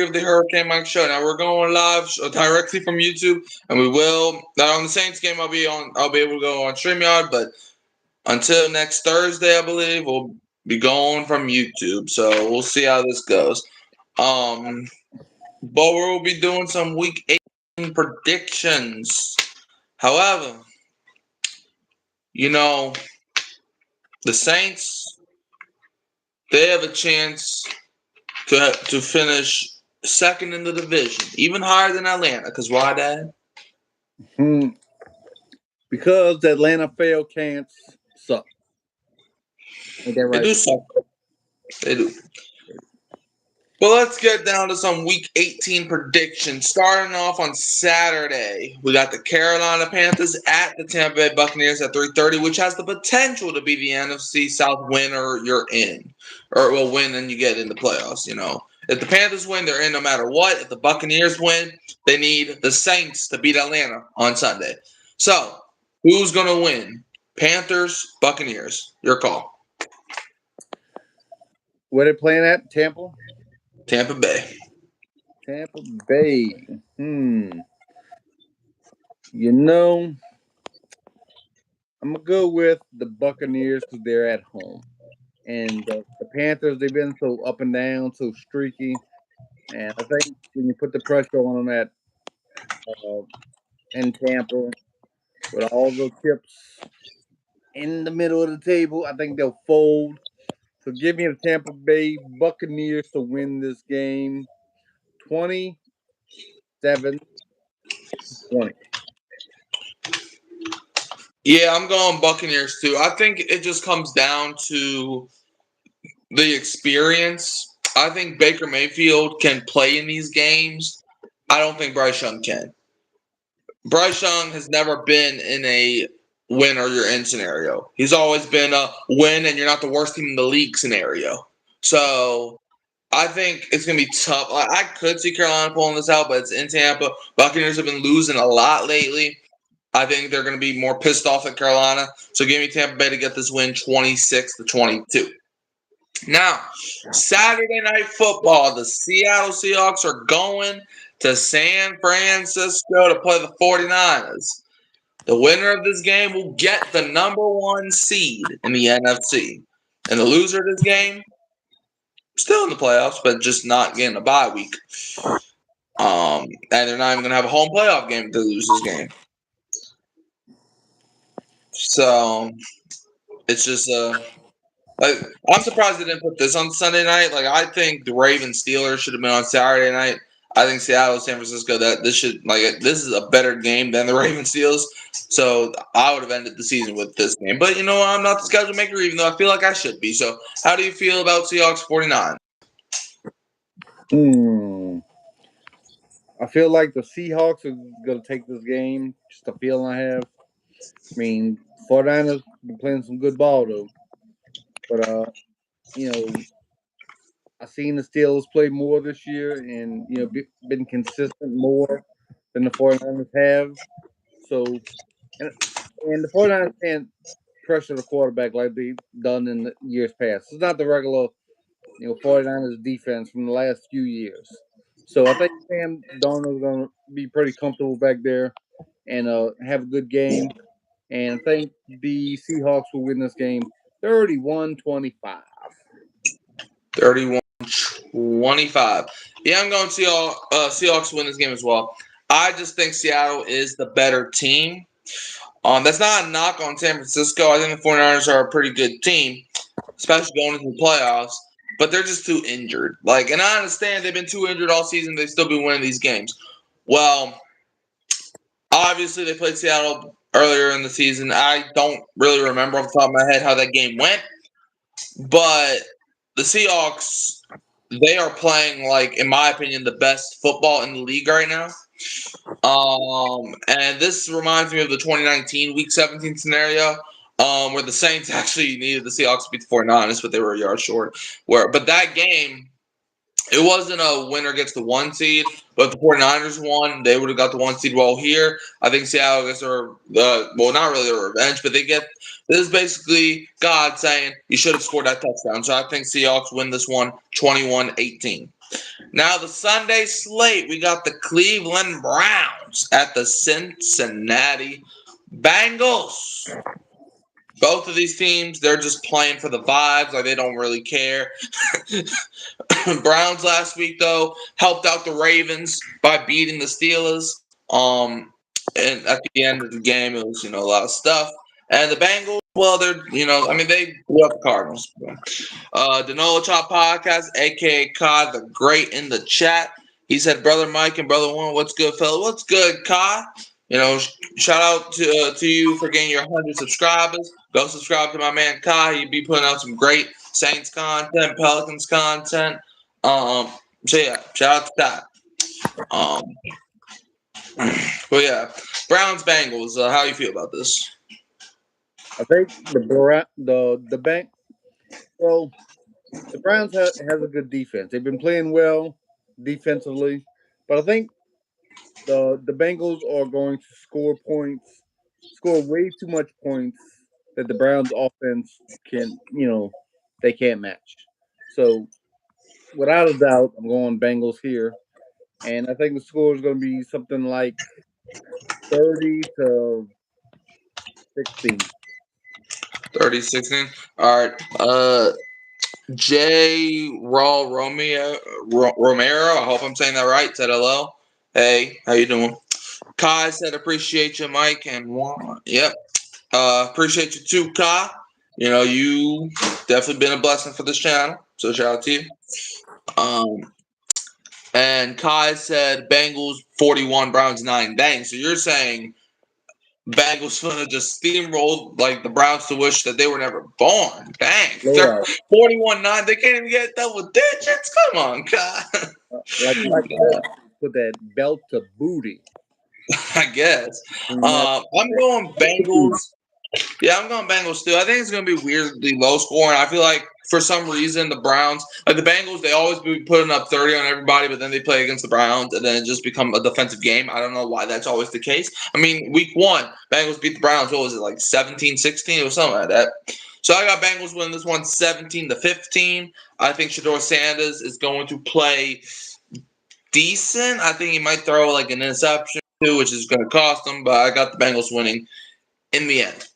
of the Hurricane Mike Show. Now we're going live directly from YouTube, and we will. Not on the Saints game. I'll be able to go on StreamYard, but until next Thursday, I believe we'll be going from YouTube. So we'll see how this goes. But we'll be doing some Week 18 predictions. However, the Saints, they have a chance to finish second in the division, even higher than Atlanta. Because why, Dad? Because the Atlanta failed camps suck. Ain't that right? They do suck. They do. Well, let's get down to some Week 18 predictions. Starting off on Saturday, we got the Carolina Panthers at the Tampa Bay Buccaneers at 3:30, which has the potential to be the NFC South winner. You're in, or will win and you get in the playoffs. If the Panthers win, they're in no matter what. If the Buccaneers win, they need the Saints to beat Atlanta on Sunday. So, who's gonna win? Panthers, Buccaneers. Your call. Where they playing at? Tampa. Tampa Bay. Tampa Bay. I'm gonna go with the Buccaneers because they're at home, and the Panthers, they've been so up and down, so streaky, and I think when you put the pressure on them in Tampa with all the chips in the middle of the table, I think they'll fold. So give me the Tampa Bay Buccaneers to win this game 27-20. Yeah, I'm going Buccaneers too. I think it just comes down to the experience. I think Baker Mayfield can play in these games. I don't think Bryce Young can. Bryce Young has never been in a win or you're in scenario. He's always been a win and you're not the worst team in the league scenario. So I think it's going to be tough. I could see Carolina pulling this out, but it's in Tampa. Buccaneers have been losing a lot lately. I think they're going to be more pissed off at Carolina. So give me Tampa Bay to get this win 26-22. Now, Saturday Night Football, the Seattle Seahawks are going to San Francisco to play the 49ers. The winner of this game will get the number 1 seed in the NFC. And the loser of this game, still in the playoffs, but just not getting a bye week. And they're not even going to have a home playoff game if they lose this game. So, it's just I'm surprised they didn't put this on Sunday night. I think the Ravens Steelers should have been on Saturday night. I think Seattle, San Francisco, this is a better game than the Ravens Steelers. So I would have ended the season with this game. But I'm not the schedule maker, even though I feel like I should be. So how do you feel about Seahawks 49? I feel like the Seahawks are going to take this game. Just a feeling I have. I mean, 49ers been playing some good ball, though. But, I've seen the Steelers play more this year and, been consistent more than the 49ers have. So, and the 49ers can't pressure the quarterback like they've done in the years past. It's not the regular, 49ers defense from the last few years. So I think Sam Darnold's going to be pretty comfortable back there and have a good game. And I think the Seahawks will win this game 31-25. 31-25. Yeah, I'm going to Seahawks win this game as well. I just think Seattle is the better team. That's not a knock on San Francisco. I think the 49ers are a pretty good team, especially going into the playoffs. But they're just too injured. And I understand they've been too injured all season. They've still been winning these games. Well, obviously they played Seattle earlier in the season. I don't really remember off the top of my head how that game went. But the Seahawks, they are playing, in my opinion, the best football in the league right now. And this reminds me of the 2019 Week 17 scenario, where the Saints actually needed the Seahawks to beat the 49ers, but they were a yard short. But that game, it wasn't a winner gets the 1 seed, but if the 49ers won, they would have got the 1 seed. Well, here, I think Seattle gets not really a revenge, but this is basically God saying you should have scored that touchdown. So I think Seahawks win this one 21-18. Now the Sunday slate, we got the Cleveland Browns at the Cincinnati Bengals. Both of these teams, they're just playing for the vibes, like they don't really care. Browns last week though helped out the Ravens by beating the Steelers. And at the end of the game, it was a lot of stuff. And the Bengals, well, they're they blew up the Cardinals. Danola Chop Podcast, aka Kai the Great, in the chat. He said, "Brother Mike and Brother Warren, what's good, fella? What's good, Kai? Shout out to you for getting your 100 subscribers. Go subscribe to my man Kai. He'd be putting out some great Saints content, Pelicans content. So yeah, shout out to that. But yeah, Browns Bengals. How you feel about this? I think the bank. Well, the Browns has a good defense. They've been playing well defensively, but I think the Bengals are going to score way too much points that the Browns offense they can't match. So without a doubt, I'm going Bengals here, and I think the score is going to be something like 30-16. 30-16. All right. J. Romero. I hope I'm saying that right. Said hello. Hey, how you doing? Kai said appreciate you, Mike, and Juan. Yep. Appreciate you too, Kai. You definitely been a blessing for this channel. So shout out to you. And Kai said Bengals 41, Browns 9. Dang. So you're saying Bengals gonna just steamroll like the Browns to wish that they were never born. Dang. 41-9. They can't even get double digits. Come on, Kai. Like put that belt to booty. I guess. I'm going Bengals. Yeah, I'm going Bengals too. I think it's going to be weirdly low scoring. I feel like for some reason the Browns, like the Bengals, they always be putting up 30 on everybody, but then they play against the Browns and then it just become a defensive game. I don't know why that's always the case. I mean, week 1, Bengals beat the Browns. What was it, like 17-16? It was something like that. So I got Bengals winning this one 17-15. I think Shedeur Sanders is going to play decent. I think he might throw like an interception too, which is going to cost him, but I got the Bengals winning in the end.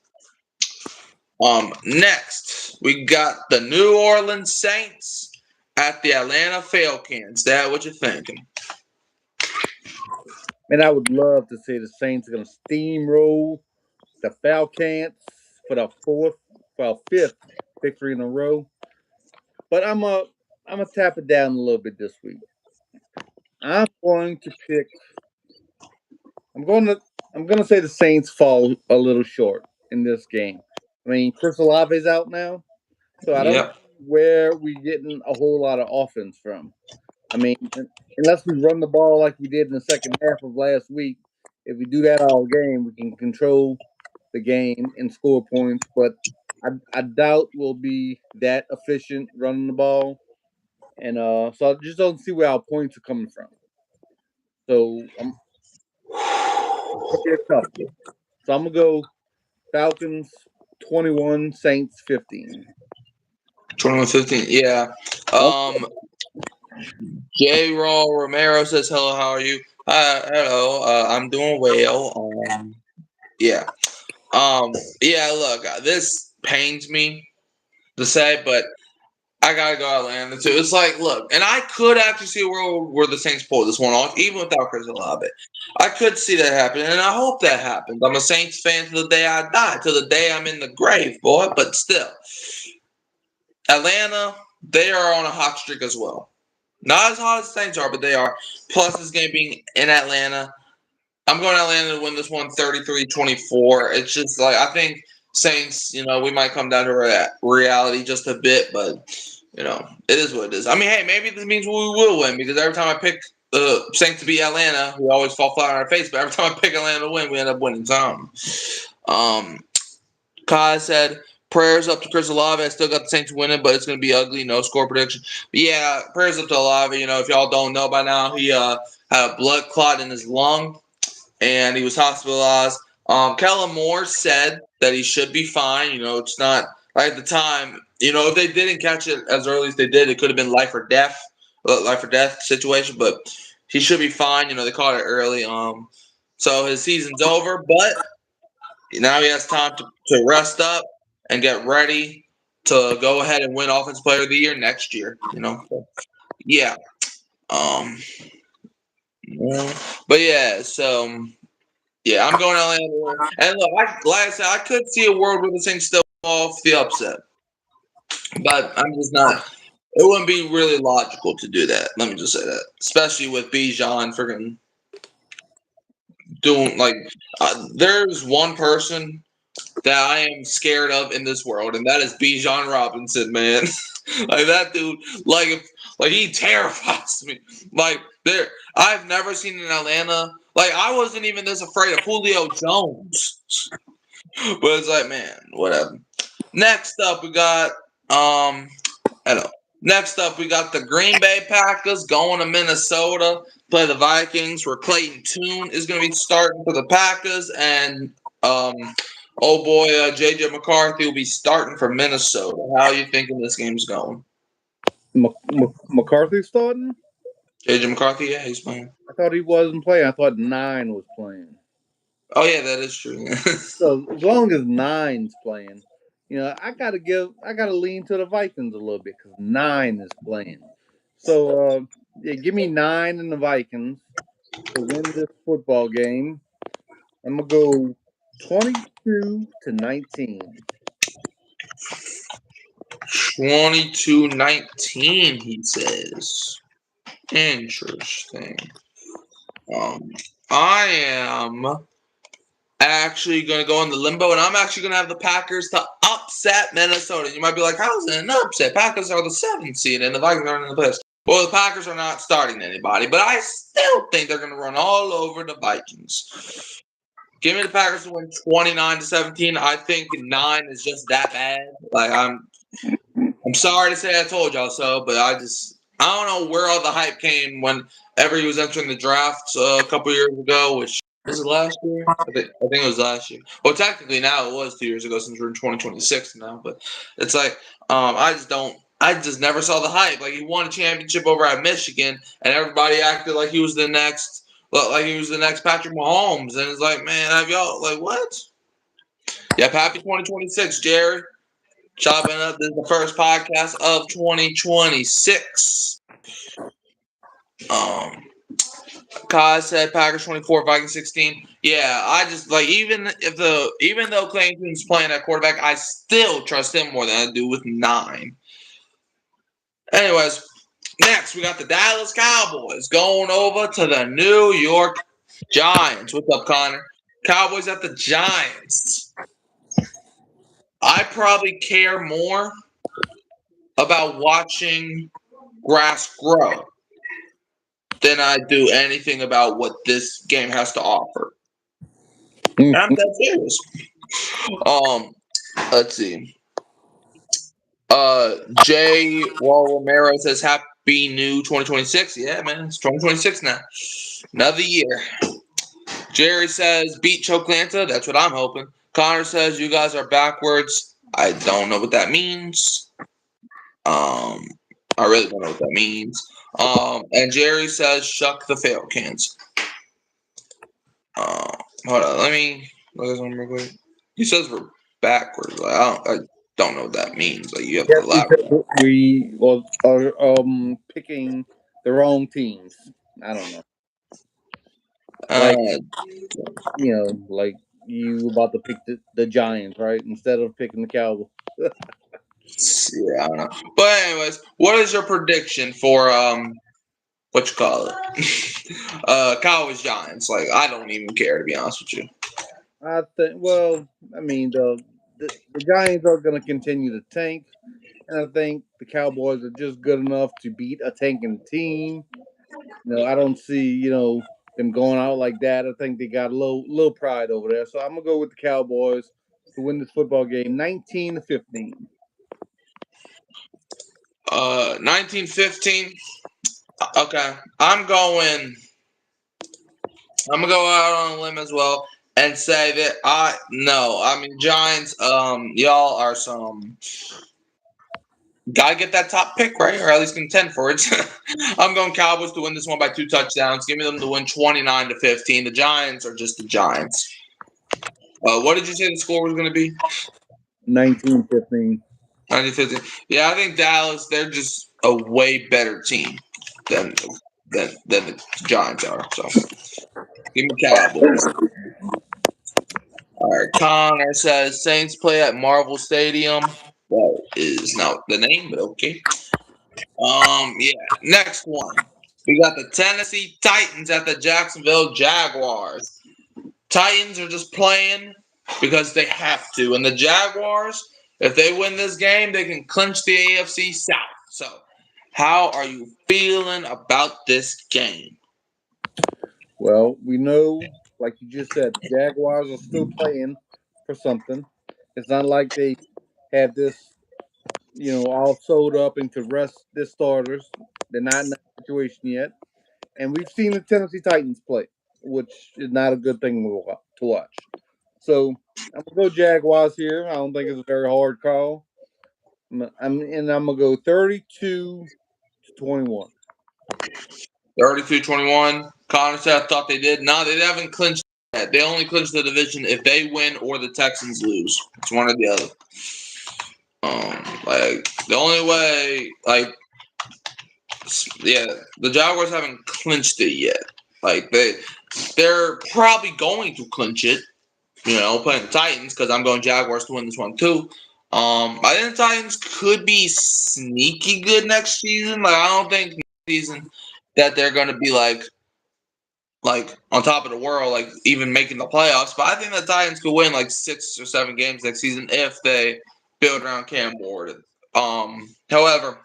Next, we got the New Orleans Saints at the Atlanta Falcons. Dad, what you thinking? Man, I would love to see the Saints are going to steamroll the Falcons for the fifth victory in a row. But I'm gonna tap it down a little bit this week. I'm going to say the Saints fall a little short in this game. I mean, Chris Olave's out now, so I don't know where we're getting a whole lot of offense from. I mean, unless we run the ball like we did in the second half of last week, if we do that all game, we can control the game and score points. But I doubt we'll be that efficient running the ball, and so I just don't see where our points are coming from. So I'm gonna go Falcons 21, Saints 15. 21-15, yeah. J. Romero says hello. How are you? Hello. I'm doing well. Yeah. Yeah. Look, this pains me to say, but I gotta go Atlanta too. It's like, look, and I could actually see a world where the Saints pull this one off, even without Chris Olave. I could see that happening, and I hope that happens. I'm a Saints fan till the day I die, till the day I'm in the grave, boy. But still, Atlanta, they are on a hot streak as well. Not as hot as the Saints are, but they are. Plus, this game being in Atlanta, I'm going to Atlanta to win this one 33-24. It's just like, I think Saints, we might come down to reality just a bit, but, it is what it is. I mean, hey, maybe this means we will win because every time I pick the Saints to beat Atlanta, we always fall flat on our face, but every time I pick Atlanta to win, we end up winning some. Kai said, prayers up to Chris Olave. I still got the Saints winning, but it's going to be ugly. No score prediction. But yeah, prayers up to Olave. If y'all don't know by now, he had a blood clot in his lung, and he was hospitalized. Kellen Moore said that he should be fine. It's not like at the time. If they didn't catch it as early as they did, it could have been life or death. life or death situation, but he should be fine. They caught it early. So his season's over, but now he has time to rest up and get ready to go ahead and win Offensive Player of the Year next year. Yeah. Um. yeah. But yeah, so yeah, I'm going Atlanta. And look, like I said, I could see a world where this thing still off the upset, but I'm just not. It wouldn't be really logical to do that. Let me just say that, especially with Bijan freaking doing there's one person that I am scared of in this world, and that is Bijan Robinson, man. Like that dude, he terrifies me. I've never seen in Atlanta. I wasn't even this afraid of Julio Jones, but it's like, man, whatever. Next up, we got I don't know. Next up, we got the Green Bay Packers going to Minnesota, play the Vikings, where Clayton Tune is going to be starting for the Packers, and oh boy, J.J. McCarthy will be starting for Minnesota. How are you thinking this game's going? McCarthy starting? J.J. McCarthy, yeah, he's playing. I thought he wasn't playing. I thought 9 was playing. Oh yeah, that is true. So as long as 9's playing, I gotta lean to the Vikings a little bit because 9 is playing. So yeah, give me 9 in the Vikings to win this football game. I'm gonna go 22-19. 22-19, he says. Interesting. I am actually going to go in the limbo, and I'm actually going to have the Packers to upset Minnesota. You might be like, how is it an upset? Packers are the 7th seed, and the Vikings aren't in the playoffs. Well, the Packers are not starting anybody, but I still think they're going to run all over the Vikings. Give me the Packers to win 29-17. I think 9 is just that bad. I'm sorry to say I told y'all so, but I don't know where all the hype came whenever he was entering the draft a couple years ago, which was it last year? I think it was last year. Well, technically now it was 2 years ago since we're in 2026 now, but it's I just never saw the hype. He won a championship over at Michigan, and everybody acted like he was the next Patrick Mahomes, and it's like, man, have y'all what? Yeah, happy 2026, Jerry. Chopping up. This is the first podcast of 2026. Kai said Packers 24, Vikings 16. Yeah, I just even though Clayton's playing at quarterback, I still trust him more than I do with 9. Anyways, next we got the Dallas Cowboys going over to the New York Giants. What's up, Connor? Cowboys at the Giants. I probably care more about watching grass grow than I do anything about what this game has to offer. And I'm that serious. Let's see. Jay Romero says happy new 2026. Yeah, man, it's 2026 now. Another year. Jerry says beat Choklanta. That's what I'm hoping. Connor says you guys are backwards. I don't know what that means. I really don't know what that means. And Jerry says shuck the fail cans. Hold on, let me look at this one real quick. He says we're backwards. I don't know what that means. You have to elaborate. We are picking the wrong teams. I don't know. You about to pick the Giants, right? Instead of picking the Cowboys. Yeah, I don't know. But anyways, what is your prediction for what you call it? Cowboys Giants. I don't even care, to be honest with you. I think the Giants are gonna continue to tank, and I think the Cowboys are just good enough to beat a tanking team. I don't see, them going out like that. I think they got a little pride over there. So I'm gonna go with the Cowboys to win this football game 19-15. 19-15. Okay. I'm gonna go out on a limb as well and say that Giants, y'all are some Gotta get that top pick, right? Or at least contend for it. I'm going Cowboys to win this one by 2 touchdowns. Give me them to win 29-15. The Giants are just the Giants. What did you say the score was going to be? 19-15. 19-15. Yeah, I think Dallas, they're just a way better team than the Giants are. So give me Cowboys. All right, Connor says Saints play at Marvel Stadium. That is not the name, but okay. Yeah. Next one. We got the Tennessee Titans at the Jacksonville Jaguars. Titans are just playing because they have to. And the Jaguars, if they win this game, they can clinch the AFC South. So, how are you feeling about this game? Well, we know, like you just said, the Jaguars are still playing for something. It's not like they have this, all sold up and could rest their starters. They're not in that situation yet. And we've seen the Tennessee Titans play, which is not a good thing to watch. So I'm gonna go Jaguars here. I don't think it's a very hard call. I'm gonna go 32-21. 32-21. Connor said I thought they did. No, they haven't clinched yet. They only clinch the division if they win or the Texans lose. It's one or the other. Like the only way, the Jaguars haven't clinched it yet. Like they're probably going to clinch it. Playing the Titans because I'm going Jaguars to win this one too. I think the Titans could be sneaky good next season. Like I don't think next season that they're going to be like on top of the world, like even making the playoffs. But I think the Titans could win like 6 or 7 games next season if they build around Cam Ward. However,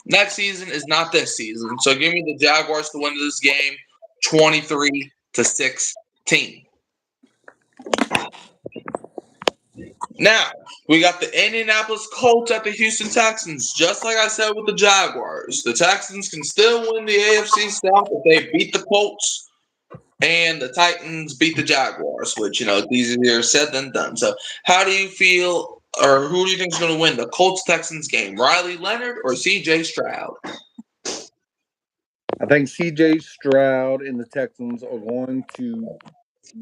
next season is not this season. So give me the Jaguars to win this game 23-16. Now, we got the Indianapolis Colts at the Houston Texans. Just like I said with the Jaguars, the Texans can still win the AFC South if they beat the Colts and the Titans beat the Jaguars, which, it's easier said than done. So how do you feel, or who do you think is going to win the Colts-Texans game, Riley Leonard or C.J. Stroud? I think C.J. Stroud and the Texans are going to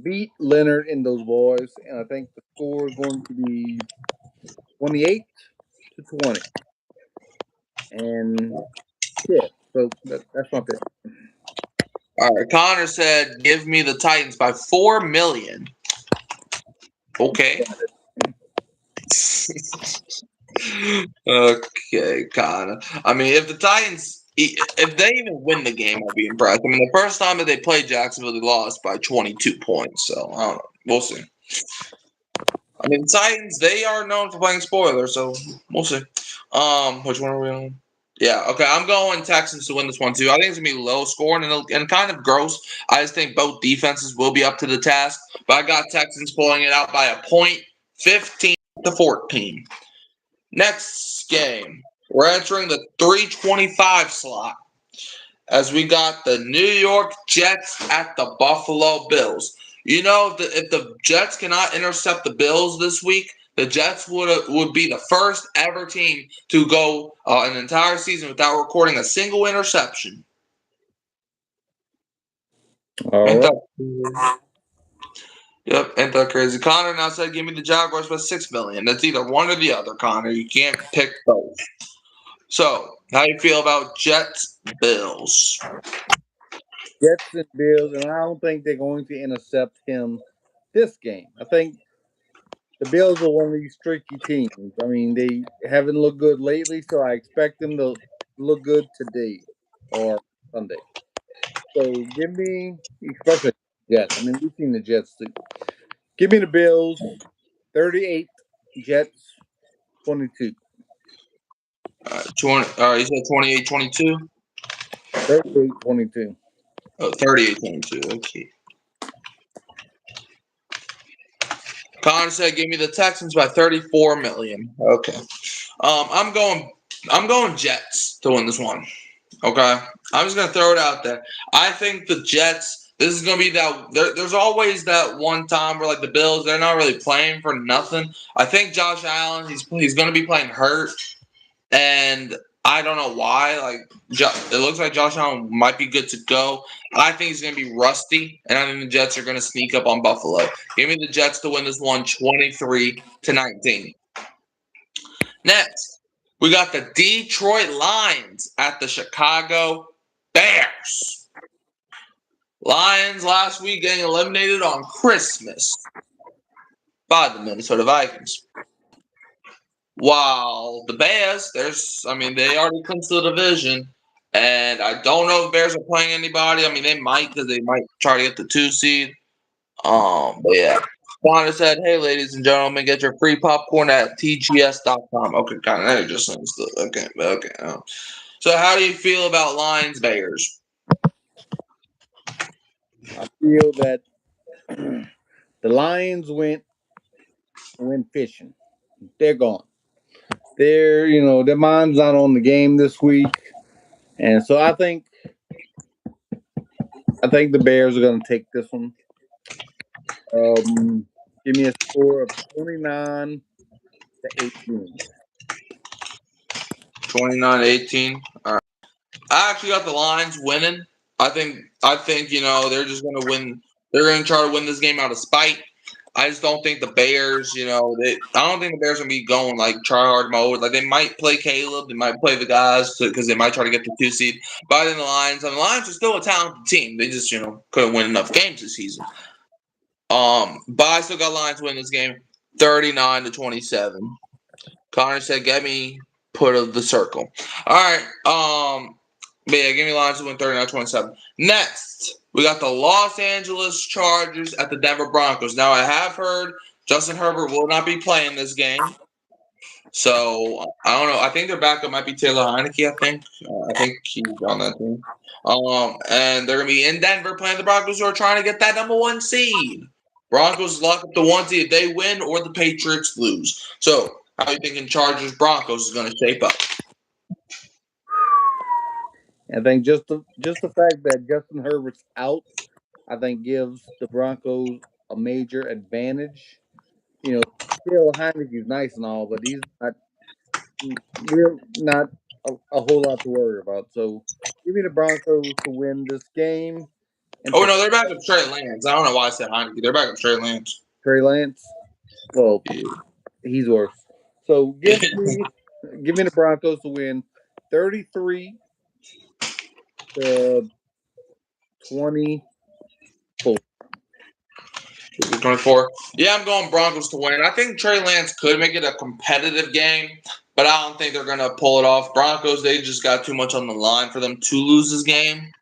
beat Leonard and those boys, and I think the score is going to be 28-20. And yeah, so that's my pick. All right, Connor said, "Give me the Titans by $4 million." Okay. Okay, Connor. I mean, if the Titans, if they even win the game, I'll be impressed. I mean, the first time that they played Jacksonville, they lost by 22 points. So I don't know. We'll see. I mean, Titans, they are known for playing spoilers, so we'll see. Which one are we on? Yeah, okay. I'm going Texans to win this one too. I think it's gonna be low scoring and kind of gross. I just think both defenses will be up to the task. But I got Texans pulling it out by a point, 15-14. Next game, we're entering the 3:25 slot as we got the New York Jets at the Buffalo Bills. If the Jets cannot intercept the Bills this week, the Jets would be the first ever team to go an entire season without recording a single interception. All right. Yep, ain't that crazy? Connor now said, "Give me the Jaguars by $6 million." That's either one or the other, Connor. You can't pick both. So, how you feel about Jets Bills? Jets and Bills, and I don't think they're going to intercept him this game. I think the Bills are one of these streaky teams. I mean, they haven't looked good lately, so I expect them to look good today or Sunday. So give me, especially Jets. I mean, we've seen the Jets too. Give me the Bills, 38, Jets, 22. 20. You said 28-22? 38-22. Oh, 38-22. Okay. Connor said, "Give me the Texans by $34 million." Okay. I'm going Jets to win this one. Okay. I'm just gonna throw it out there. I think the Jets, This is going to be that. There's always that one time where like the Bills, they're not really playing for nothing. I think Josh Allen, he's going to be playing hurt, and I don't know why. Like it looks like Josh Allen might be good to go. I think he's going to be rusty, and I think the Jets are going to sneak up on Buffalo. Give me the Jets to win this one, 23-19. Next, we got the Detroit Lions at the Chicago Bears. Lions last week getting eliminated on Christmas by the Minnesota Vikings. While the Bears, they already clinched the division, and I don't know if Bears are playing anybody. I mean, they might because they might try to get the 2 seed. But yeah. Connor said, "Hey, ladies and gentlemen, get your free popcorn at tgs.com." Okay, Connor, that just understood. Okay. So, how do you feel about Lions Bears? I feel that the Lions went fishing. They're gone. Their mind's not on the game this week, and so I think the Bears are going to take this one. Give me a score of 29-18. 29-18. All right. I actually got the Lions winning. I think they're just going to win. They're going to try to win this game out of spite. I just don't think the Bears, I don't think the Bears are going to be going like try hard mode. Like they might play Caleb, they might play the guys because they might try to get the 2 seed. But then the Lions are still a talented team. They just couldn't win enough games this season. But I still got Lions winning this game, 39-27. Connor said, "Get me put of the circle." All right. But yeah, give me Lions to win 39-27. Next, we got the Los Angeles Chargers at the Denver Broncos. Now, I have heard Justin Herbert will not be playing this game. So, I don't know. I think their backup might be Taylor Heineke, I think he's on that team. And they're going to be in Denver playing the Broncos who are trying to get that number 1 seed. Broncos lock up the 1 seed if they win or the Patriots lose. So, how are you thinking Chargers Broncos is going to shape up? I think just the fact that Justin Herbert's out, I think gives the Broncos a major advantage. Still Heineke's nice and all, but he's not a whole lot to worry about. So give me the Broncos to win this game. No, they're back up Trey Lance. I don't know why I said Heineke. They're back up Trey Lance. Trey Lance? Well, he's worse. So give me the Broncos to win 33-24. Yeah, I'm going Broncos to win. I think Trey Lance could make it a competitive game, but I don't think they're going to pull it off. Broncos, they just got too much on the line for them to lose this game.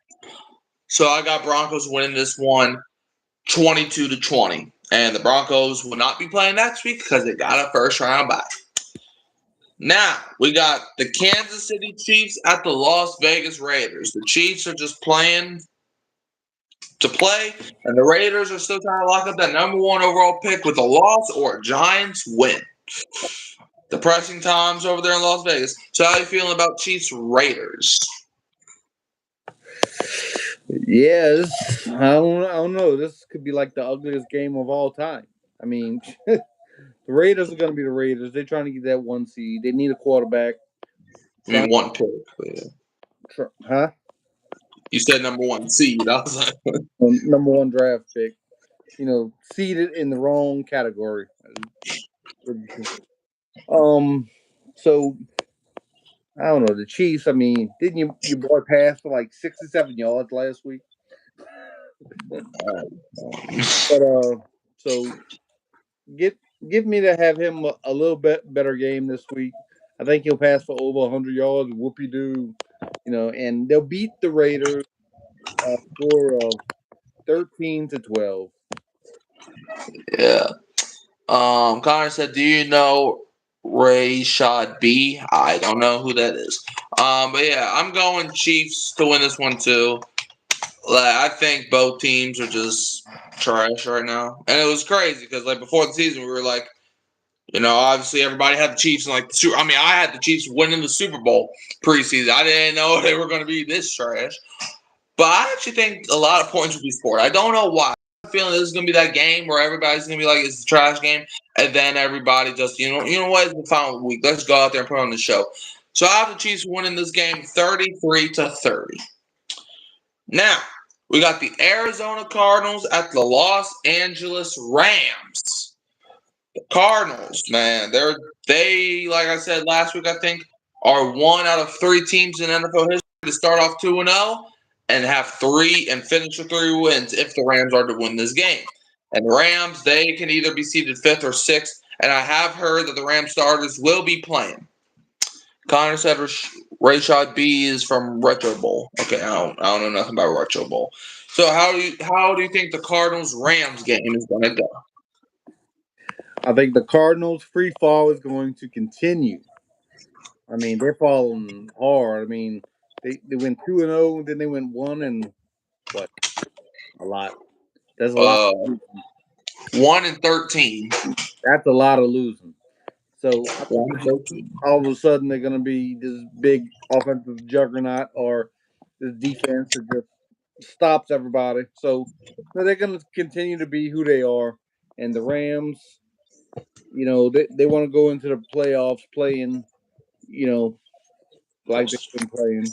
So I got Broncos winning this one 22-20. And the Broncos will not be playing next week because they got a first round bye. Now, we got the Kansas City Chiefs at the Las Vegas Raiders. The Chiefs are just playing to play, and the Raiders are still trying to lock up that number 1 overall pick with a loss or a Giants win. Depressing times over there in Las Vegas. So how are you feeling about Chiefs Raiders? Yes, I don't know. This could be like the ugliest game of all time. I mean, the Raiders are going to be the Raiders. They're trying to get that 1 seed. They need a quarterback. I mean, 1 pick. Yeah. Huh? You said number 1 seed. I was like, number 1 draft pick. Seeded in the wrong category. So I don't know the Chiefs. I mean, didn't your boy pass for like 67 yards last week? But so give me to have him a little bit better game this week. I think he'll pass for over 100 yards. Whoopie doo, and they'll beat the Raiders score of 13-12. Yeah. Connor said, "Do you know Rashad B?" I don't know who that is. But yeah, I'm going Chiefs to win this one too. I think both teams are just trash right now, and it was crazy because before the season we were like, obviously everybody had the Chiefs and I had the Chiefs winning the Super Bowl preseason. I didn't know they were going to be this trash. But I actually think a lot of points will be scored. I don't know why. I'm feeling this is gonna be that game where everybody's gonna be like, it's a trash game, and then everybody just, you know what? It's the final week. Let's go out there and put on the show. So I have the Chiefs winning this game 33-30. Now we got the Arizona Cardinals at the Los Angeles Rams. The Cardinals, man, they like I said last week, I think, are one out of three teams in NFL history to start off 2-0 and have three and finish with 3 wins if the Rams are to win this game. And the Rams, they can either be seeded fifth or sixth. And I have heard that the Rams starters will be playing. Connor said Rashad B is from Retro Bowl. Okay, I don't know nothing about Retro Bowl. So how do you think the Cardinals Rams game is going to go? I think the Cardinals' free fall is going to continue. I mean, they're falling hard. I mean, they went 2-0, then they went 1 and what? A lot. That's a lot. 1-13. That's a lot of losing. So 1-13. all of a sudden they're going to be this big offensive juggernaut, or this defense that just stops everybody. So they're going to continue to be who they are. And the Rams, they want to go into the playoffs playing, like they've been playing.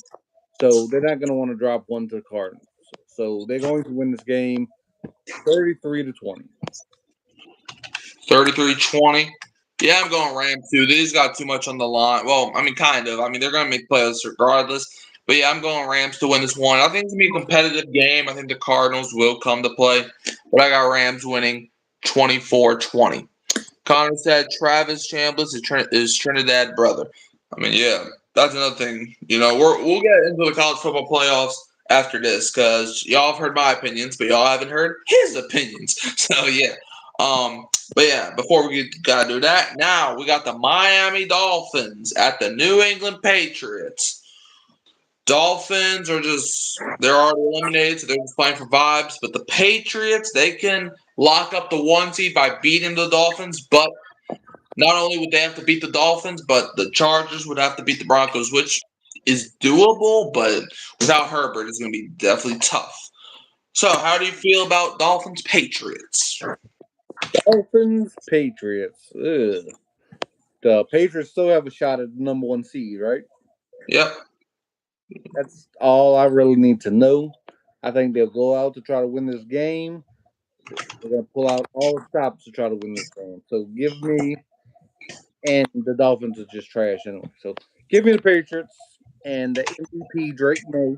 So they're not going to want to drop one to the Cardinals. So they're going to win this game 33-20. 33-20. Yeah, I'm going Rams too. They just got too much on the line. Well, I mean, kind of. I mean, they're going to make playoffs regardless. But yeah, I'm going Rams to win this one. I think it's going to be a competitive game. I think the Cardinals will come to play. But I got Rams winning 24-20. Connor said Travis Chambliss is Trinidad brother. I mean, yeah, that's another thing. We'll get into the college football playoffs after this because y'all have heard my opinions, but y'all haven't heard his opinions. So yeah. But yeah, before we gotta do that, now we got the Miami Dolphins at the New England Patriots. Dolphins they're already eliminated, so they're just playing for vibes. But the Patriots, they can lock up the 1 seed by beating the Dolphins, but not only would they have to beat the Dolphins, but the Chargers would have to beat the Broncos, which is doable, but without Herbert, it's going to be definitely tough. So, how do you feel about Dolphins Patriots? Dolphins Patriots. Ugh. The Patriots still have a shot at the number 1 seed, right? Yep. That's all I really need to know. I think they'll go out to try to win this game. They're going to pull out all the stops to try to win this game. So give me, and the Dolphins are just trash anyway. So give me the Patriots and the MVP Drake May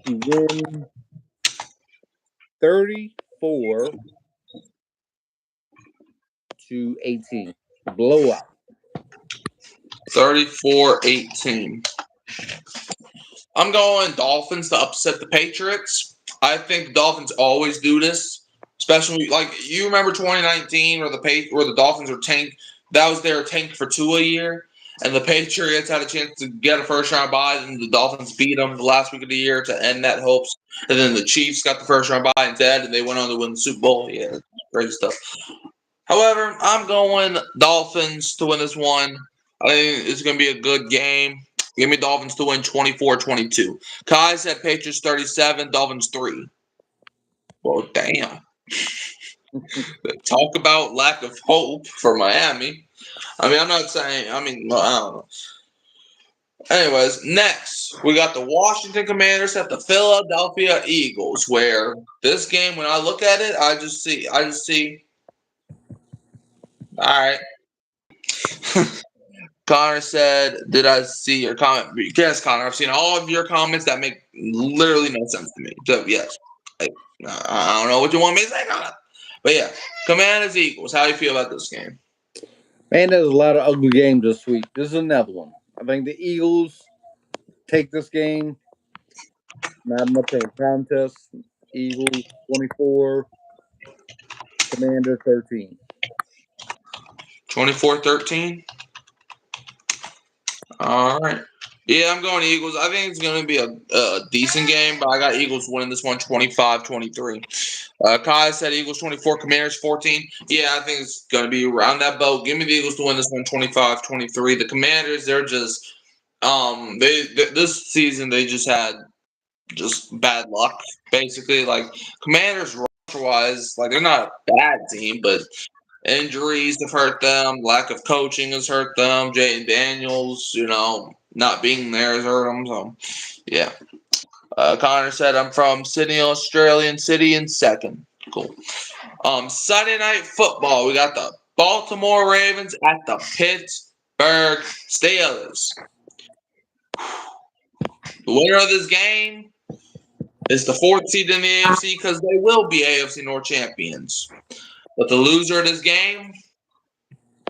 to win 34-18. Blowout. 34-18. I'm going Dolphins to upset the Patriots. I think the Dolphins always do this, especially like you remember 2019 where the Dolphins were tanked. That was their tank for 2 a year, and the Patriots had a chance to get a first round bye, and the Dolphins beat them the last week of the year to end that hopes. And then the Chiefs got the first round bye instead, and they went on to win the Super Bowl. Yeah, great stuff. However, I'm going Dolphins to win this one. I think it's going to be a good game. Give me Dolphins to win 24-22. Kai said Patriots 37, Dolphins 3. Well, damn. Talk about lack of hope for Miami. I mean, I'm not saying, I don't know. Anyways, next, we got the Washington Commanders at the Philadelphia Eagles, where this game, when I look at it, I just see, all right. Connor said, did I see your comment? Yes, Connor, I've seen all of your comments that make literally no sense to me. So, yes. I don't know what you want me to say, Connor. But, yeah, Commanders Eagles. How do you feel about this game? Man, there's a lot of ugly games this week. This is another one. I think the Eagles take this game. Not much of a contest. Eagles 24, Commander 13. 24-13? All right. Yeah, I'm going Eagles. I think it's going to be a decent game, but I got Eagles winning this one 25-23. Kai said Eagles 24, Commanders 14. Yeah, I think it's going to be around that boat. Give me the Eagles to win this one 25-23. The Commanders, they're just this season they just had just bad luck, basically. Like Commanders roster wise, like they're not a bad team, but injuries have hurt them. Lack of coaching has hurt them. Jayden Daniels, not being there has hurt them. So, yeah. Connor said, I'm from Sydney, Australian City in second. Cool. Sunday night football. We got the Baltimore Ravens at the Pittsburgh Steelers. The winner of this game is the fourth seed in the AFC because they will be AFC North champions. But the loser of this game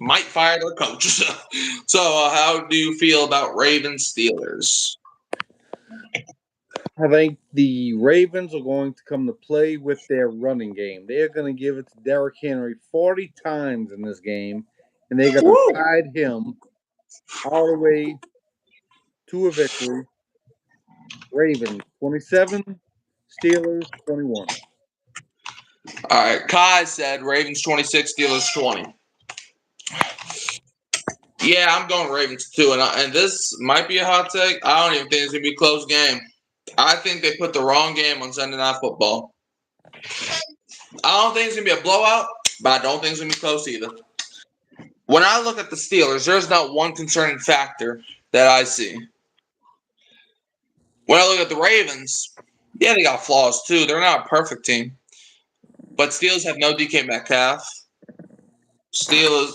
might fire their coach. So, how do you feel about Ravens Steelers? I think the Ravens are going to come to play with their running game. They're going to give it to Derrick Henry 40 times in this game, and they're going to guide him all the way to a victory. Ravens 27, Steelers 21. All right, Kai said Ravens 26, Steelers 20. Yeah, I'm going Ravens too, and this might be a hot take. I don't even think it's gonna be a close game. I think they put the wrong game on Sunday Night Football. I don't think it's gonna be a blowout, but I don't think it's gonna be close either. When I look at the Steelers, there's not one concerning factor that I see. When I look at the Ravens, yeah, they got flaws too. They're not a perfect team. But Steelers have no DK Metcalf. Steelers,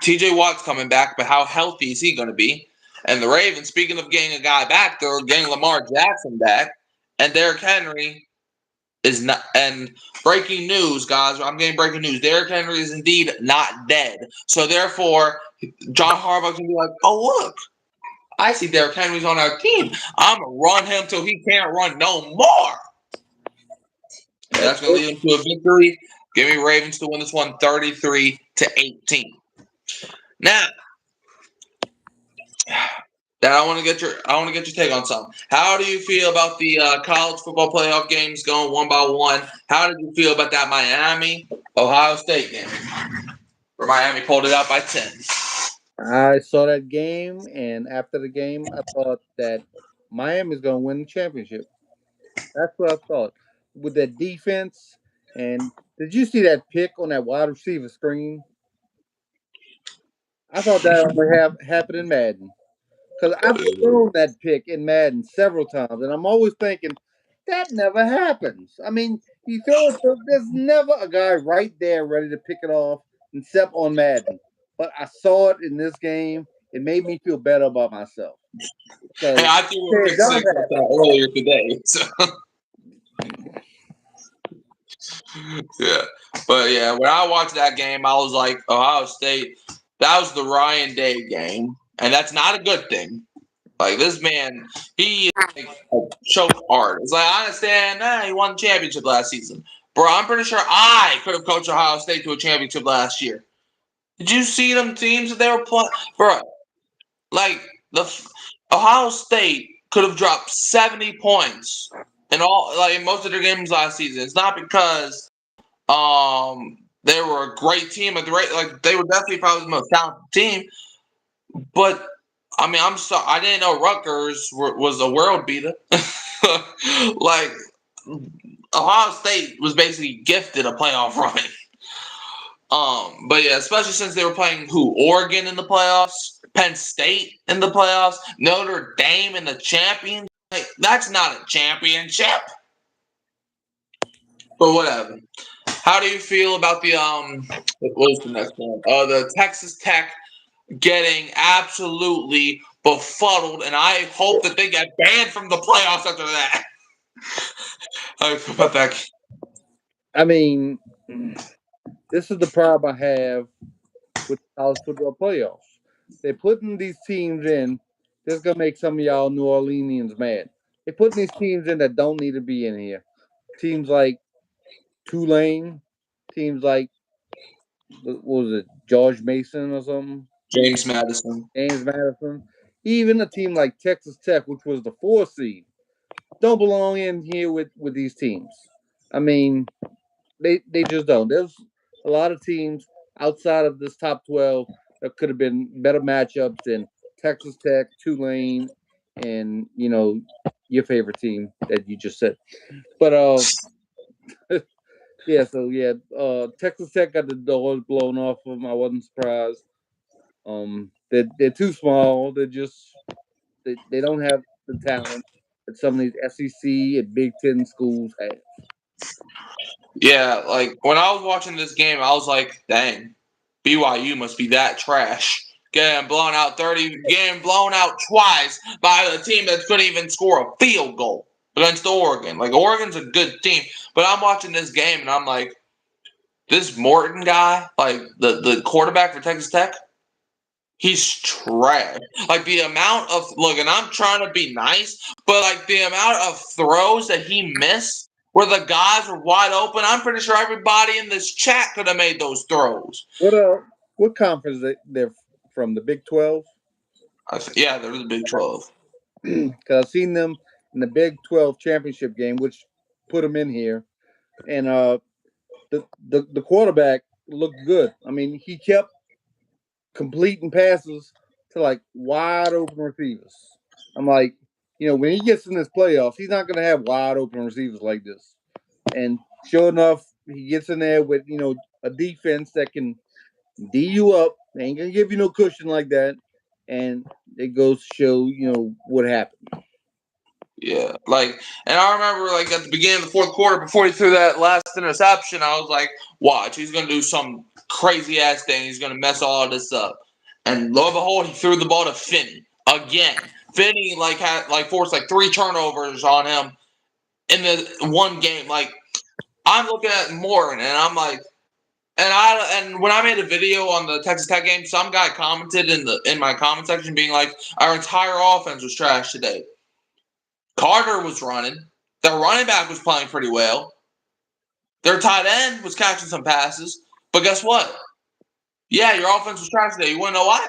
TJ Watt's coming back, but how healthy is he going to be? And the Ravens, speaking of getting a guy back, they're getting Lamar Jackson back. And Derrick Henry is not. And breaking news, guys, I'm getting breaking news. Derrick Henry is indeed not dead. So therefore, John Harbaugh's going to be like, oh, look. I see Derrick Henry's on our team. I'm going to run him till he can't run no more. And that's going to lead him to a victory. Give me Ravens to win this one 33-18. Now, I want to get your take on something. How do you feel about the college football playoff games going one by one? How did you feel about that Miami Ohio State game, where Miami pulled it out by 10? I saw that game, and after the game, I thought that Miami's going to win the championship. That's what I thought. With that defense, and did you see that pick on that wide receiver screen? I thought that only happened in Madden. Because I've thrown that pick in Madden several times, and I'm always thinking, that never happens. I mean, you throw it, there's never a guy right there ready to pick it off except on Madden. But I saw it in this game. It made me feel better about myself. Hey, I threw a pick six earlier today. So. Yeah. But, yeah, when I watched that game, I was like, Ohio State, that was the Ryan Day game. And that's not a good thing. Like, this man, he is like a choke artist. Like, I understand, he won the championship last season. Bro, I'm pretty sure I could have coached Ohio State to a championship last year. Did you see them teams that they were playing? Bro, like, Ohio State could have dropped 70 points in most of their games last season. It's not because they were a great team at the rate. Like, they were definitely probably the most talented team. But I mean, I'm sorry. I didn't know Rutgers was a world beater. Like, Ohio State was basically gifted a playoff run. But yeah, especially since they were playing Oregon in the playoffs, Penn State in the playoffs, Notre Dame in the championship. Like, that's not a championship. But whatever. How do you feel about the what was the next one? The Texas Tech getting absolutely befuddled, and I hope that they get banned from the playoffs after that. How do you feel about that? I mean, this is the problem I have with the college football playoffs. They're putting these teams in that's going to make some of y'all New Orleanians mad. They're putting these teams in that don't need to be in here. Teams like Tulane, teams like, what was it, George Mason or something? James Madison. Even a team like Texas Tech, which was the 4th seed, don't belong in here with these teams. I mean, they just don't. There's a lot of teams outside of this top 12 that could have been better matchups than Texas Tech, Tulane, and your favorite team that you just said. But yeah. So yeah, Texas Tech got the doors blown off of them. I wasn't surprised. They're too small. They don't have the talent that some of these SEC and Big Ten schools have. Yeah, like when I was watching this game, I was like, dang, BYU must be that trash. Getting blown out 30, getting blown out twice by a team that couldn't even score a field goal against Oregon. Like, Oregon's a good team. But I'm watching this game and I'm like, this Morton guy, like the quarterback for Texas Tech, he's trash. Like, the amount of, look, and I'm trying to be nice, but like the amount of throws that he missed where the guys were wide open, I'm pretty sure everybody in this chat could have made those throws. What conference they're from? The Big 12? Yeah, there was a Big 12. Because I've seen them in the Big 12 championship game, which put them in here, and the quarterback looked good. I mean, he kept completing passes to like wide open receivers. I'm like, when he gets in this playoffs, he's not going to have wide open receivers like this. And sure enough, he gets in there with a defense that can D you up. They ain't gonna give you no cushion like that, and it goes to show what happened. Yeah, like, and I remember, like, at the beginning of the fourth quarter, before he threw that last interception, I was like, watch, he's going to do some crazy-ass thing. He's going to mess all this up. And lo and behold, he threw the ball to Finney again. Finney, forced, 3 turnovers on him in the one game. Like, I'm looking at Morton, and I'm like, and when I made a video on the Texas Tech game, some guy commented in my comment section being like, our entire offense was trash today. Carter was running. Their running back was playing pretty well. Their tight end was catching some passes. But guess what? Yeah, your offense was trash today. You want to know why?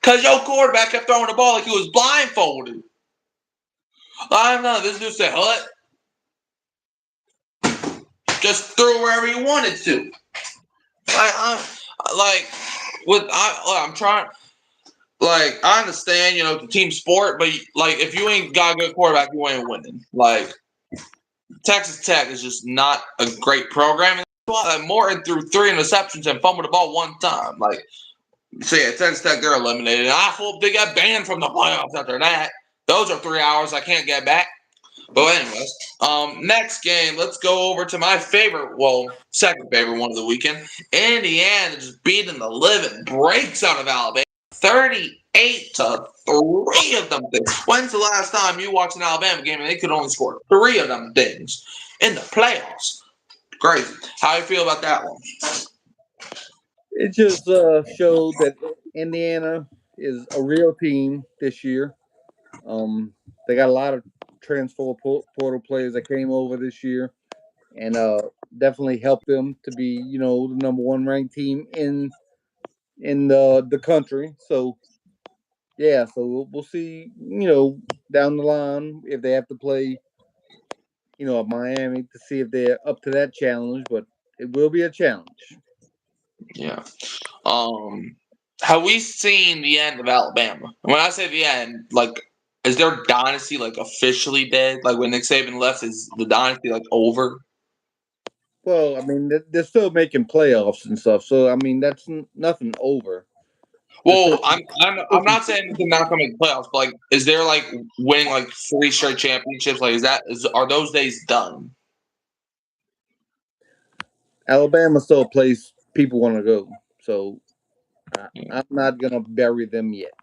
Because your quarterback kept throwing the ball like he was blindfolded. I don't know. This dude said, "Hut." Just threw wherever he wanted to. I'm trying. Like, I understand, the team sport, but like, if you ain't got a good quarterback, you ain't winning. Like, Texas Tech is just not a great program. And that's why Morton threw 3 interceptions and fumbled the ball 1 time. Like, so yeah, Texas Tech, they're eliminated. And I hope they get banned from the playoffs after that. Those are 3 hours I can't get back. But anyways, next game, let's go over to my favorite, second favorite one of the weekend. Indiana just beating the living breaks out of Alabama. 38-3 of them things. When's the last time you watched an Alabama game and they could only score 3 of them things in the playoffs? Crazy. How you feel about that one? It just showed that Indiana is a real team this year. They got a lot of transfer portal players that came over this year, and definitely helped them to be the number 1 ranked team in the country. So yeah, so we'll see down the line if they have to play Miami to see if they're up to that challenge, but it will be a challenge. Yeah. Have we seen the end of Alabama? When I say the end, like, is their dynasty officially dead? Like, when Nick Saban left, is the dynasty over? Well, I mean, they're still making playoffs and stuff, so I mean that's nothing over. Well, I'm not saying they're not going to make playoffs, but is there winning 3 straight championships? Are those days done? Alabama still a place people want to go, so I'm not gonna bury them yet.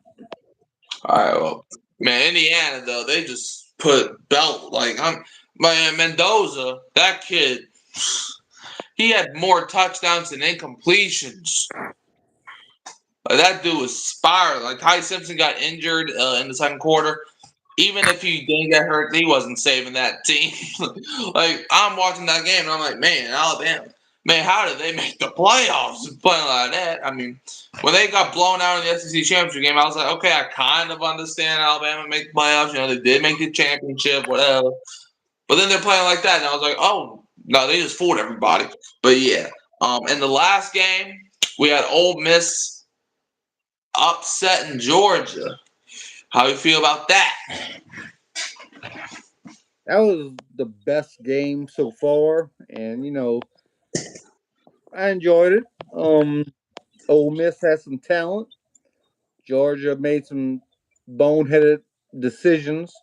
All right, well, man, Indiana though, they just put belt Mendoza, that kid, he had more touchdowns than incompletions. That dude was spiraling. Ty Simpson got injured in the second quarter. Even if he didn't get hurt, he wasn't saving that team. I'm watching that game and I'm like, man, Alabama, man, how did they make the playoffs playing like that? I mean, when they got blown out in the SEC championship game, I was like, okay, I kind of understand Alabama make the playoffs. They did make the championship, whatever. But then they're playing like that, and I was like, oh, no, they just fooled everybody. But yeah, in the last game, we had Ole Miss upsetting Georgia. How you feel about that? that was the best game so far, and I enjoyed it. Ole Miss had some talent. Georgia made some boneheaded decisions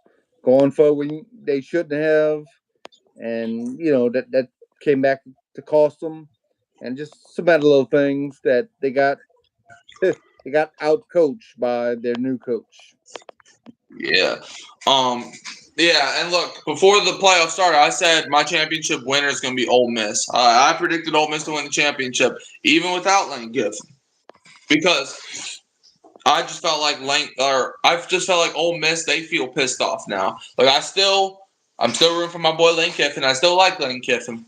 going forward they shouldn't have, and that came back to cost them, and just some other little things that they got they got out coached by their new coach. Yeah. Um. Yeah, and look, before the playoffs started, I said my championship winner is going to be Ole Miss. I predicted Ole Miss to win the championship, even without Lane Kiffin, because I just felt like Ole Miss. They feel pissed off now. Like I'm still rooting for my boy Lane Kiffin. I still like Lane Kiffin.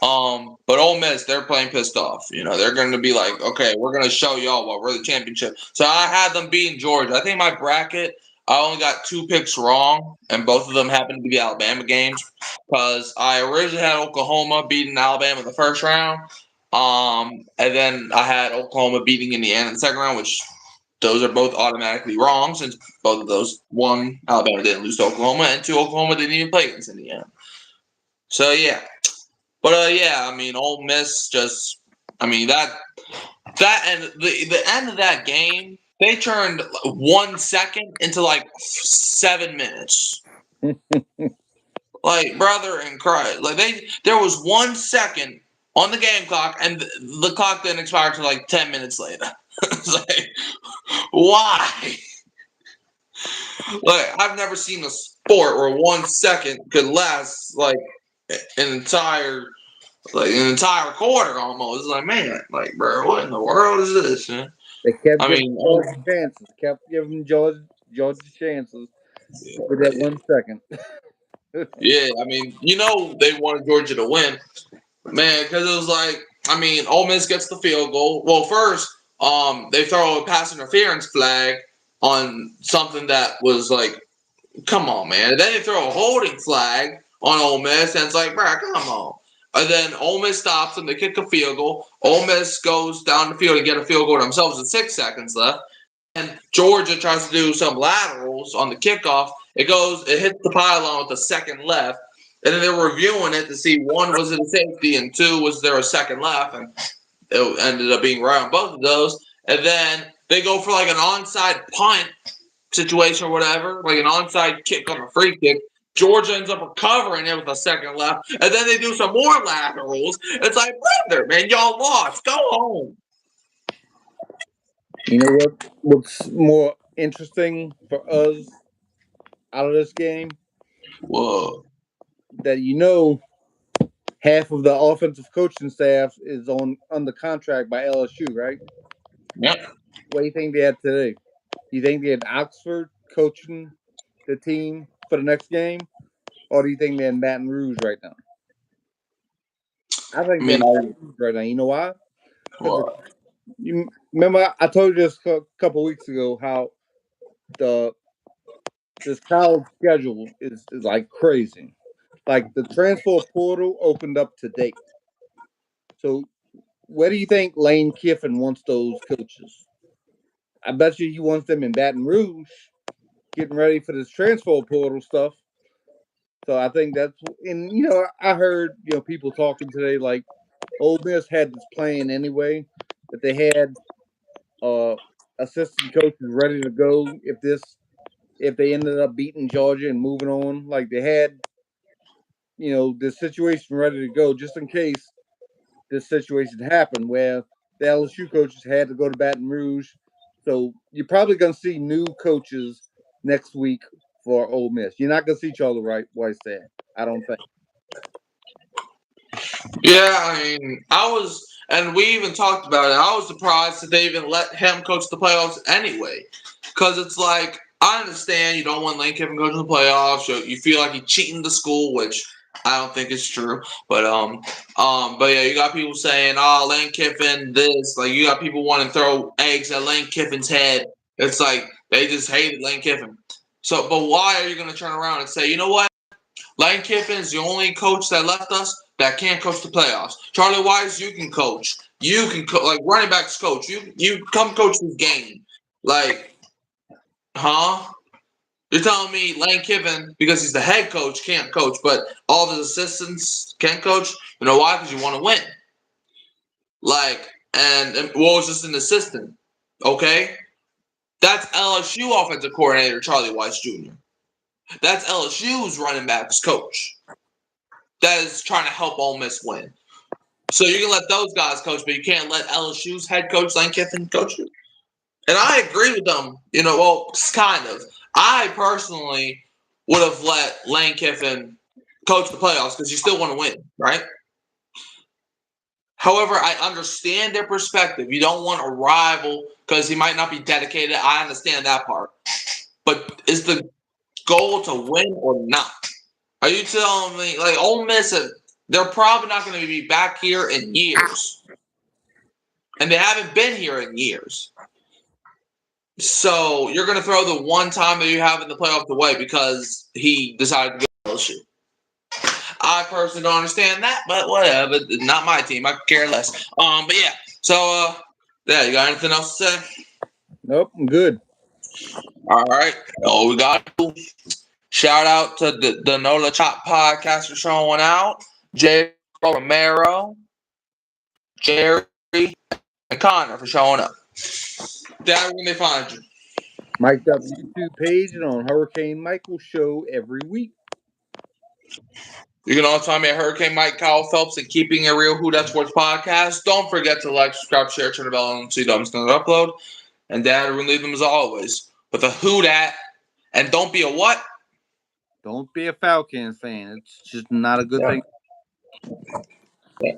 But Ole Miss, they're playing pissed off. They're going to be like, okay, we're going to show y'all what we're the championship. So I had them beating Georgia. I think my bracket, I only got 2 picks wrong, and both of them happened to be Alabama games because I originally had Oklahoma beating Alabama in the first round. And then I had Oklahoma beating Indiana in the second round, which those are both automatically wrong since both of those, one, Alabama didn't lose to Oklahoma, and 2, Oklahoma didn't even play against Indiana. So, yeah. But yeah, I mean, Ole Miss just, I mean that and the end of that game, they turned 1 second into like 7 minutes. Like brother and Christ, like there was 1 second on the game clock, and the clock didn't expire until like 10 minutes later. It's like, why? Like I've never seen a sport where 1 second could last like an entire quarter almost. It's like, man, like, bro, what in the world is this, man? They kept I giving mean, Georgia chances, kept giving Georgia chances with that 1 second. yeah, I mean, they wanted Georgia to win, man, because it was like, I mean, Ole Miss gets the field goal. Well, first, they throw a pass interference flag on something that was like, come on, man. And then they throw a holding flag on Ole Miss, and it's like, bro, come on. And then Ole Miss stops them. They kick a field goal. Ole Miss goes down the field and get a field goal themselves with 6 seconds left. And Georgia tries to do some laterals on the kickoff. It hits the pylon with a second left. And then they're reviewing it to see, 1, was it a safety, and 2, was there a second left? And it ended up being right on both of those. And then they go for like an onside punt situation or whatever, like an onside kick on a free kick. Georgia ends up recovering it with a second left, and then they do some more laterals. It's like, brother, man, y'all lost. Go home. You know what's more interesting for us out of this game? Whoa. That half of the offensive coaching staff is under contract by LSU, right? Yep. What do you think they had today? Do you think they had Oxford coaching the team for the next game, or do you think they're in Baton Rouge right now? I think they're in Baton Rouge right now. You know why? What? You remember I told you this a couple of weeks ago how this college schedule is like crazy. Like the transfer portal opened up today. So where do you think Lane Kiffin wants those coaches? I bet you he wants them in Baton Rouge, getting ready for this transfer portal stuff. So I think that's, and I heard people talking today like Ole Miss had this plan anyway, that they had assistant coaches ready to go if they ended up beating Georgia and moving on. Like they had this situation ready to go just in case this situation happened where the LSU coaches had to go to Baton Rouge. So you're probably going to see new coaches next week for Ole Miss. You're not going to see Charlie Weis there, I don't think. Yeah, I mean, and we even talked about it. I was surprised that they even let him coach the playoffs anyway, because it's like, I understand you don't want Lane Kiffin coaching the playoffs. You feel like he's cheating the school, which I don't think is true. But yeah, you got people saying, "Oh, Lane Kiffin, this." Like, you got people wanting to throw eggs at Lane Kiffin's head. It's like they just hated Lane Kiffin. So, but why are you going to turn around and say, you know what? Lane Kiffin is the only coach that left us that can't coach the playoffs. Charlie Weis, you can coach. You can like running backs coach. You come coach this game. Like, huh? You're telling me Lane Kiffin, because he's the head coach, can't coach, but all of his assistants can coach? You know why? Because you want to win. And what was just an assistant? Okay? That's LSU offensive coordinator Charlie Weiss Jr. That's LSU's running backs coach that is trying to help Ole Miss win. So you can let those guys coach, but you can't let LSU's head coach Lane Kiffin coach you. And I agree with them. Kind of. I personally would have let Lane Kiffin coach the playoffs because you still want to win, right? However, I understand their perspective. You don't want a rival because he might not be dedicated. I understand that part. But is the goal to win or not? Are you telling me, Ole Miss, they're probably not going to be back here in years. And they haven't been here in years. So you're going to throw the one time that you have in the playoffs away because he decided to go to LSU. I personally don't understand that, but whatever. Not my team. I could care less. But yeah. So, you got anything else to say? Nope, I'm good. All right. Oh, we got to shout out to the Nola Chop podcast for showing out. Jay Romero, Jerry, and Connor for showing up. Dad, where can they find you? Mike Up YouTube page and on Hurricane Michael show every week. You can also find me at Hurricane Mike Kyle Phelps and Keeping It Real Who That Sports podcast. Don't forget to like, subscribe, share, turn the bell on so you don't miss another upload. And Dad, we're going to leave them as always with a who dat. And don't be a what? Don't be a Falcons fan. It's just not a good thing. Yeah.